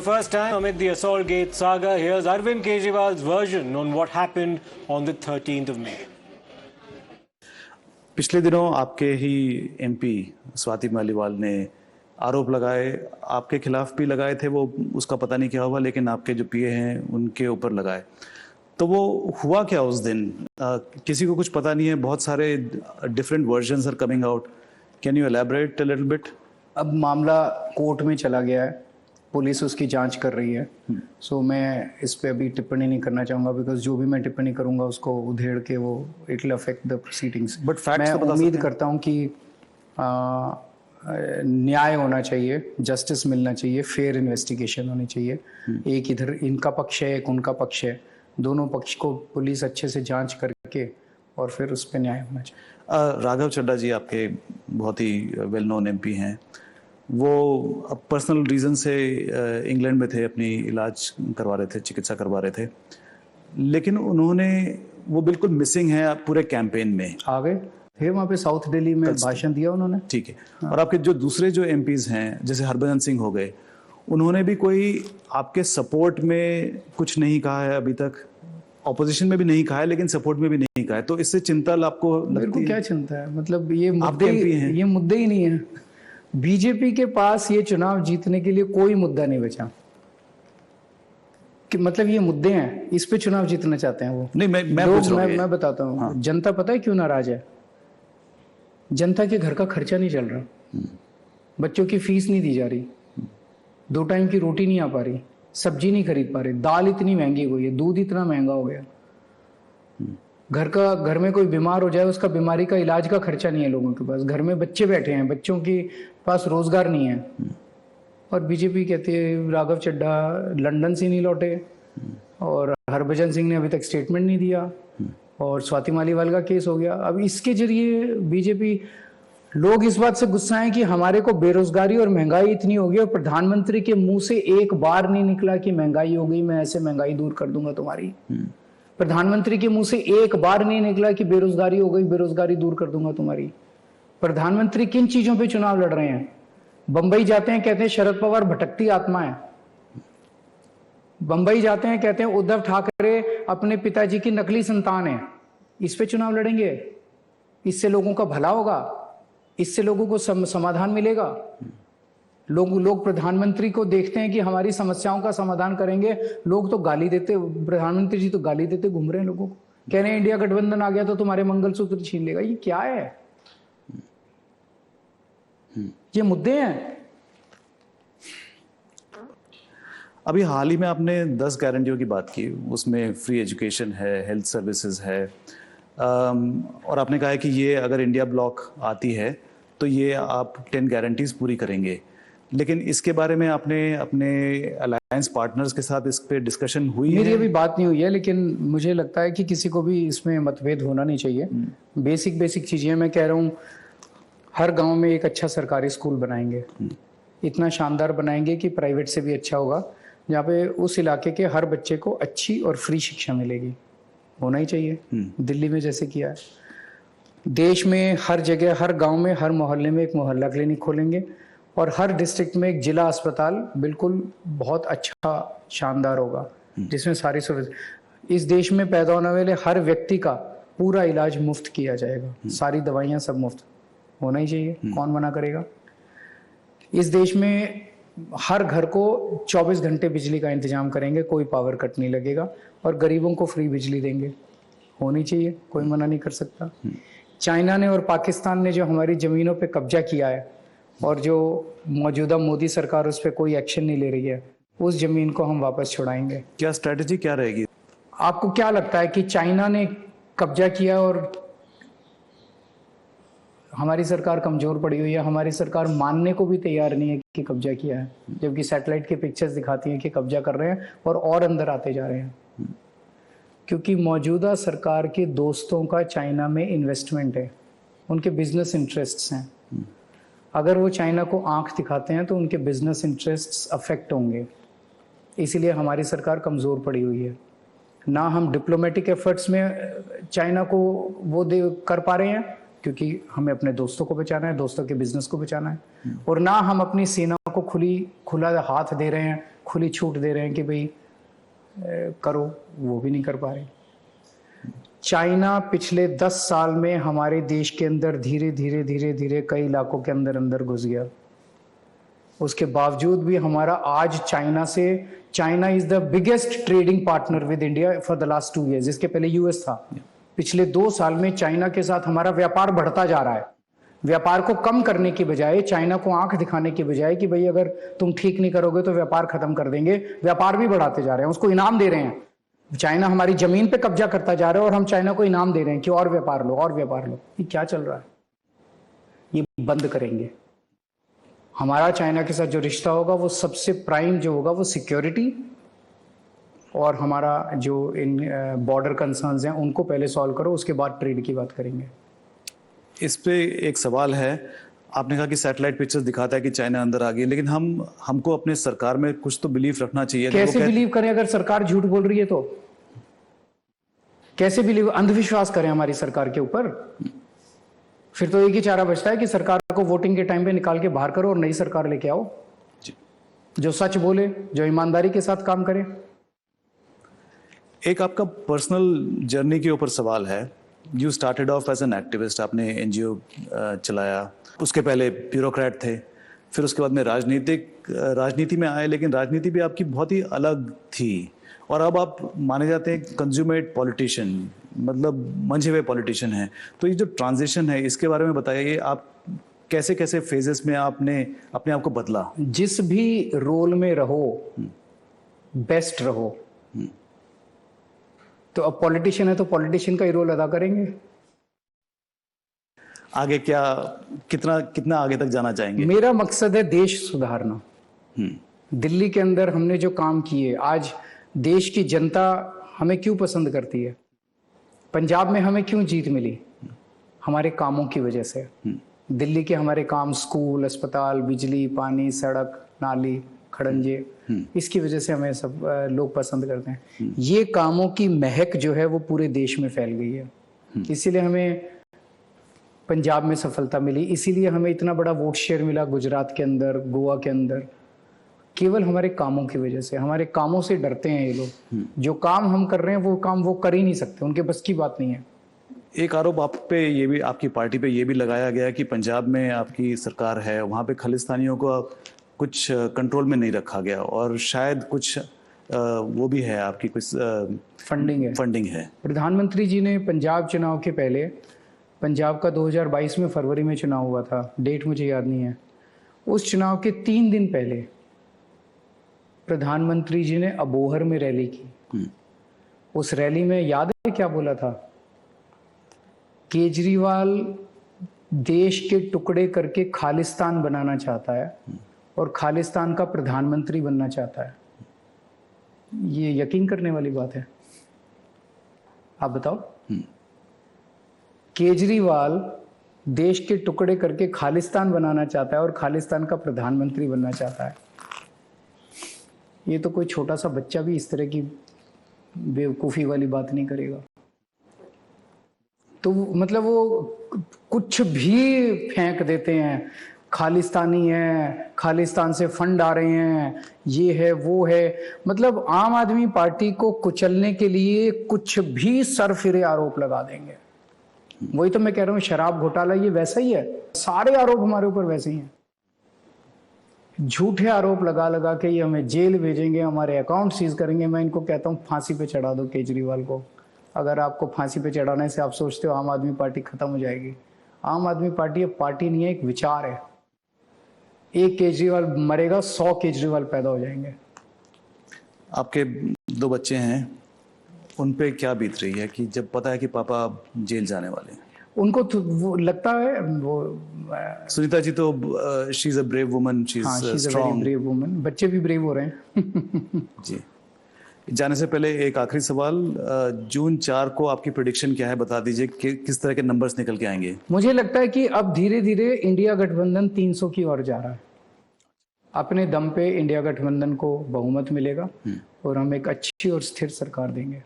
First time amid the Assaultgate saga, here's Arvind Kejriwal's version on what happened on the 13th of May. पिछले दिनों आपके ही MP Swati Maliwal ने आरोप लगाए, आपके खिलाफ भी लगाए थे, वो उसका पता नहीं क्या हुआ, लेकिन आपके जो पीए हैं उनके ऊपर लगाए। तो वो हुआ क्या उस दिन? किसी को कुछ पता नहीं है, बहुत सारे different versions are coming out. Can you elaborate a little bit? अब मामला कोर्ट में चला गया है, पुलिस उसकी जांच कर रही है। सो मैं इस पे अभी टिप्पणी नहीं करना चाहूँगा, बिकॉज जो भी मैं टिप्पणी करूँगा उसको उधेड़ के वो it will affect the proceedings. But मैं उम्मीद करता हूँ कि न्याय होना चाहिए, जस्टिस मिलना चाहिए, फेयर इन्वेस्टिगेशन होनी चाहिए। एक इधर इनका पक्ष है, एक उनका पक्ष है, दोनों पक्ष को पुलिस अच्छे से जांच करके और फिर उस पर न्याय होना चाहिए। राघव चड्ढा जी आपके बहुत ही वेल नोन एमपी हैं। वो पर्सनल रीज़न से इंग्लैंड में थे, अपनी इलाज करवा रहे थे, चिकित्सा करवा रहे थे, लेकिन वो बिल्कुल मिसिंग है पूरे कैंपेन में। आ गए थे वहाँ पे साउथ दिल्ली में, भाषण दिया उन्होंने। ठीक है। और आपके जो दूसरे जो एमपीज हैं, जैसे हरभजन सिंह हो गए, उन्होंने भी कोई आपके सपोर्ट में कुछ नहीं कहा है अभी तक, ऑपोजिशन में भी नहीं कहा है, लेकिन सपोर्ट में भी नहीं कहा है। तो इससे चिंता आपको मेरे को क्या चिंता है? मतलब ये मुद्दे ही नहीं है। बीजेपी के पास ये चुनाव जीतने के लिए कोई मुद्दा नहीं बचा कि मतलब ये मुद्दे हैं, इस पे चुनाव जीतना चाहते हैं वो। नहीं, मैं बताता हूँ। हाँ। जनता पता है क्यों नाराज है? जनता के घर का खर्चा नहीं चल रहा, बच्चों की फीस नहीं दी जा रही, 2 टाइम की रोटी नहीं आ पा रही, सब्जी नहीं खरीद पा रही, दाल इतनी महंगी हो गई है, दूध इतना महंगा हो गया, घर में कोई बीमार हो जाए उसका बीमारी का इलाज का खर्चा नहीं है लोगों के पास, घर में बच्चे बैठे हैं, बच्चों के पास रोजगार नहीं है। और बीजेपी कहती है राघव चड्ढा लंदन से नहीं लौटे, और हरभजन सिंह ने अभी तक स्टेटमेंट नहीं दिया, और स्वाति मालीवाल का केस हो गया। अब इसके जरिए बीजेपी लोग इस बात से गुस्सा है कि हमारे को बेरोजगारी और महंगाई इतनी हो गई, और प्रधानमंत्री के मुंह से एक बार नहीं निकला कि महंगाई हो गई, मैं ऐसे महंगाई दूर कर दूंगा तुम्हारी। प्रधानमंत्री के मुंह से एक बार नहीं निकला कि बेरोजगारी हो गई, बेरोजगारी दूर कर दूंगा तुम्हारी। प्रधानमंत्री किन चीजों पे चुनाव लड़ रहे हैं? बंबई जाते हैं, कहते हैं शरद पवार भटकती आत्मा है। बंबई जाते हैं, कहते हैं उद्धव ठाकरे अपने पिताजी की नकली संतान है। इस पे चुनाव लड़ेंगे? इससे लोगों का भला होगा? इससे लोगों को समाधान मिलेगा? लोग प्रधानमंत्री को देखते हैं कि हमारी समस्याओं का समाधान करेंगे, लोग तो गाली देते, प्रधानमंत्री जी तो गाली देते घूम रहे हैं लोगों को, कह रहे हैं इंडिया गठबंधन आ गया तो तुम्हारे मंगलसूत्र छीन लेगा। ये क्या है? ये मुद्दे हैं। अभी हाल ही में आपने 10 गारंटियों की बात की, उसमें फ्री एजुकेशन है, हेल्थ सर्विसेज है, और आपने कहा है कि ये अगर इंडिया ब्लॉक आती है तो ये आप 10 गारंटीज पूरी करेंगे। लेकिन इसके बारे में आपने अपने अलायंस पार्टनर्स के साथ इस पे डिस्कशन हुई है? मेरी अभी बात नहीं हुई है, लेकिन मुझे लगता है कि किसी को भी इसमें मतभेद होना नहीं चाहिए। बेसिक चीजें मैं कह रहा हूँ, हर गांव में एक अच्छा सरकारी स्कूल बनाएंगे, इतना शानदार बनाएंगे कि प्राइवेट से भी अच्छा होगा, जहाँ पे उस इलाके के हर बच्चे को अच्छी और फ्री शिक्षा मिलेगी। होना ही चाहिए, दिल्ली में जैसे किया है। देश में हर जगह, हर गांव में, हर मोहल्ले में एक मोहल्ला क्लिनिक खोलेंगे, और हर डिस्ट्रिक्ट में एक जिला अस्पताल बिल्कुल बहुत अच्छा शानदार होगा, जिसमें सारी सुविधा। इस देश में पैदा होने वाले हर व्यक्ति का पूरा इलाज मुफ्त किया जाएगा, सारी दवाइयां सब मुफ्त। होना ही चाहिए, कौन मना करेगा? इस देश में हर घर को 24 घंटे बिजली का इंतजाम करेंगे, कोई पावर कट नहीं लगेगा, और गरीबों को फ्री बिजली देंगे। होनी चाहिए, कोई मना नहीं कर सकता। चाइना ने और पाकिस्तान ने जो हमारी जमीनों पे कब्जा किया है, और जो मौजूदा मोदी सरकार उस पर कोई एक्शन नहीं ले रही है, उस जमीन को हम वापस छुड़ाएंगे। क्या स्ट्रेटेजी क्या रहेगी? आपको क्या लगता है कि चाइना ने कब्जा किया और हमारी सरकार कमजोर पड़ी हुई है? हमारी सरकार मानने को भी तैयार नहीं है कि कब्जा किया है, जबकि सैटेलाइट के पिक्चर्स दिखाती हैं कि कब्जा कर रहे हैं और अंदर आते जा रहे हैं। क्योंकि मौजूदा सरकार के दोस्तों का चाइना में इन्वेस्टमेंट है, उनके बिजनेस इंटरेस्ट्स हैं। अगर वो चाइना को आंख दिखाते हैं तो उनके बिजनेस इंटरेस्ट्स अफेक्ट होंगे। इसीलिए हमारी सरकार कमज़ोर पड़ी हुई है। ना हम डिप्लोमेटिक एफर्ट्स में चाइना को वो कर पा रहे हैं, क्योंकि हमें अपने दोस्तों को बचाना है, दोस्तों के बिजनेस को बचाना है, और ना हम अपनी सेना को खुला हाथ दे रहे हैं खुली छूट दे रहे हैं कि भाई करो, वो भी नहीं कर पा रहे। चाइना पिछले 10 साल में हमारे देश के अंदर धीरे धीरे धीरे धीरे कई इलाकों के अंदर अंदर घुस गया। उसके बावजूद भी हमारा आज China is the biggest trading partner with India for the last 2 years। इसके पहले यूएस था। पिछले 2 साल में चाइना के साथ हमारा व्यापार बढ़ता जा रहा है। व्यापार को कम करने की बजाय, चाइना को आंख दिखाने की बजाय कि भाई अगर तुम ठीक नहीं करोगे तो व्यापार खत्म कर देंगे, व्यापार भी बढ़ाते जा रहे हैं, उसको इनाम दे रहे हैं। चाइना हमारी जमीन पे कब्जा करता जा रहा है और हम चाइना को इनाम दे रहे हैं कि और व्यापार लो और व्यापार लो। ये क्या चल रहा है? ये बंद करेंगे। हमारा चाइना के साथ जो रिश्ता होगा वो सबसे प्राइम जो होगा वो सिक्योरिटी और हमारा जो इन बॉर्डर कंसर्न्स हैं उनको पहले सॉल्व करो, उसके बाद ट्रेड की बात करेंगे। इस पे एक सवाल है, आपने कहा कि सैटेलाइट पिक्चर्स दिखाता है कि चाइना अंदर आ गई, लेकिन हमको अपने सरकार में कुछ तो बिलीफ रखना चाहिए। कैसे बिलीव करें अगर सरकार झूठ बोल रही है तो? कैसे बिलीव, अंधविश्वास करें हमारी सरकार के ऊपर? फिर तो एक ही चारा बचता है कि सरकार को वोटिंग के टाइम पे निकाल के बाहर करो और नई सरकार लेके आओ जो सच बोले, जो ईमानदारी के साथ काम करे। एक आपका पर्सनल जर्नी के ऊपर सवाल है। You started off as an activist, आपने एनजीओ चलाया, उसके पहले ब्यूरोक्रेट थे, फिर उसके बाद में राजनीति में आए, लेकिन राजनीति भी आपकी बहुत ही अलग थी और अब आप माने जाते हैं कंज्यूमेट पॉलिटिशियन, मतलब मंझे हुए पॉलिटिशियन हैं। तो ये जो ट्रांजिशन है इसके बारे में बताइए, आप कैसे कैसे फेजेस में आपने अपने आप को बदला? जिस भी रोल में रहो बेस्ट रहो। तो अब पॉलिटिशियन है तो पॉलिटिशियन का ही रोल अदा करेंगे। आगे क्या, कितना आगे तक जाना चाहेंगे? मेरा मकसद है देश सुधारना। दिल्ली के अंदर हमने जो काम किए, आज देश की जनता हमें क्यों पसंद करती है? पंजाब में हमें क्यों जीत मिली? हमारे कामों की वजह से। दिल्ली के हमारे काम, स्कूल, अस्पताल, बिजली, पानी, सड़क, नाली, खड़ंजे, इसकी वजह से हमें सब लोग पसंद करते हैं। ये कामों की महक जो है वो पूरे देश में फैल गई है। इसीलिए हमें पंजाब में सफलता मिली, इसीलिए हमें इतना बड़ा वोट शेयर मिला गुजरात के अंदर, गोवा के अंदर, केवल हमारे कामों की वजह से। हमारे कामों से डरते हैं ये लोग। जो काम हम कर रहे हैं वो काम वो कर ही नहीं सकते, उनके बस की बात नहीं है। एक आरोप आप पे ये भी, आपकी पार्टी पे ये भी लगाया गया कि पंजाब में आपकी सरकार है, वहाँ पे खालिस्तानियों को कुछ कंट्रोल में नहीं रखा गया और शायद कुछ वो भी है, आपकी कुछ फंडिंग है। प्रधानमंत्री जी ने पंजाब चुनाव के पहले, पंजाब का 2022 में फरवरी में चुनाव हुआ था, डेट मुझे याद नहीं है, उस चुनाव के 3 दिन पहले प्रधानमंत्री जी ने अबोहर में रैली की। उस रैली में याद है क्या बोला था? केजरीवाल देश के टुकड़े करके खालिस्तान बनाना चाहता है और खालिस्तान का प्रधानमंत्री बनना चाहता है। ये यकीन करने वाली बात है? आप बताओ। केजरीवाल देश के टुकड़े करके खालिस्तान बनाना चाहता है और खालिस्तान का प्रधानमंत्री बनना चाहता है। ये तो कोई छोटा सा बच्चा भी इस तरह की बेवकूफ़ी वाली बात नहीं करेगा। तो मतलब वो कुछ भी फेंक देते हैं, खालिस्तानी है, खालिस्तान से फंड आ रहे हैं, ये है वो है। मतलब आम आदमी पार्टी को कुचलने के लिए कुछ भी सरफिरे आरोप लगा देंगे। वही तो मैं कह रहा हूँ, शराब घोटाला ये वैसा ही है, सारे आरोप हमारे ऊपर वैसे ही हैं। झूठे आरोप लगा लगा के ये हमें जेल भेजेंगे, हमारे अकाउंट सीज करेंगे। मैं इनको कहता हूँ फांसी पे चढ़ा दो केजरीवाल को। अगर आपको फांसी पे चढ़ाने से आप सोचते हो आम आदमी पार्टी खत्म हो जाएगी, आम आदमी पार्टी अब पार्टी नहीं है, एक विचार है। एक केजरीवाल मरेगा, 100 केजरीवाल पैदा हो जाएंगे। आपके 2 बच्चे हैं, उन पे क्या बीत रही है कि जब पता है कि पापा जेल जाने वाले हैं? उनको तो वो लगता है, वो सुनीता जी तो she is a brave woman, she is strong, brave woman. बच्चे भी ब्रेव हो रहे हैं। जी। जाने से पहले एक आखिरी सवाल, जून 4 को आपकी प्रेडिक्शन क्या है, बता दीजिए कि किस तरह के नंबर्स निकल के आएंगे? मुझे लगता है कि अब धीरे धीरे इंडिया गठबंधन 300 की ओर जा रहा है। अपने दम पे इंडिया गठबंधन को बहुमत मिलेगा और हम एक अच्छी और स्थिर सरकार देंगे।